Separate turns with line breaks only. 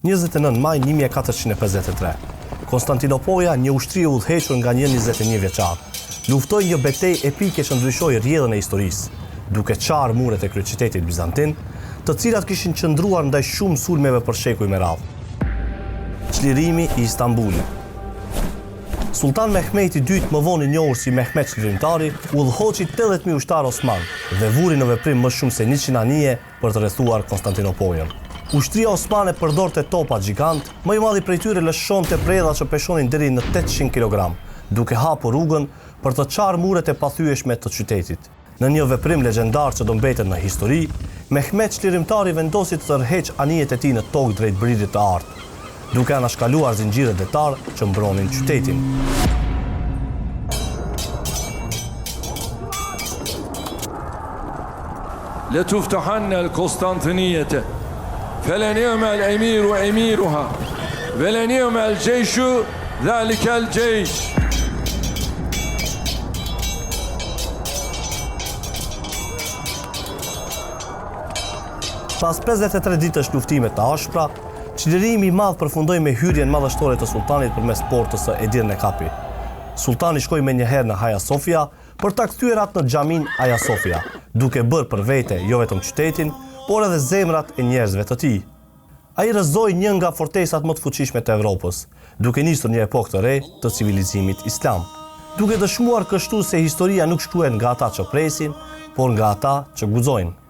29 maj 1453. Konstantinopoja, një ushtri e udhëhequr nga një 21 vjeçar, luftoi një betejë epike që ndryshoi rrjedhën e historisë, duke qarë muret e kryeqytetit bizantin, të cilat kishin qëndruar ndaj shumë sulmeve për shekuj me radhë. Çlirimi i Istanbulit. Sultan Mehmeti II, më vonë i njohur si Mehmet Çlirimtari, udhëhoqi 80.000 ushtarë osman dhe vuri në veprim më shumë se 100 anije për të rrethuar Konstantinopolën. Ushtria osmane përdorte topa gjigant, më i madhi prej tyre lëshonte predha që peshonin deri në 800 kg, duke hapur rrugën për të qarë muret e pathyeshme të qytetit. Në një veprim legjendar që do mbetet në histori, Mehmet Çlirimtari vendosi të tërheq anijet e tij në tokë drejt bririt të artë, duke anashkaluar zinxhire detar që mbronin qytetin.
لتفتحن القسطنطينية فلنعم الأمير أميرها ولنعم الجيش ذلك الجيش.
Pas 53 ditësh luftime të ashpra, çlirimi i madh përfundoi me hyrjen madhështore të sultanit përmes portës së Edirne Kapi. Sultani shkoi menjëherë në Hagia Sofia për ta kthyer atë në xhamin Hagia Sofia, duke bërë për vete jo vetëm qytetin, por edhe zemrat e njerëzve të tij. Ai rrëzoi një nga fortesat më të fuqishme të Evropës, duke nisur një epokë të re të civilizimit islam, duke dëshmuar kështu se historia nuk shkruhet nga ata që presin, por nga ata që guxojnë.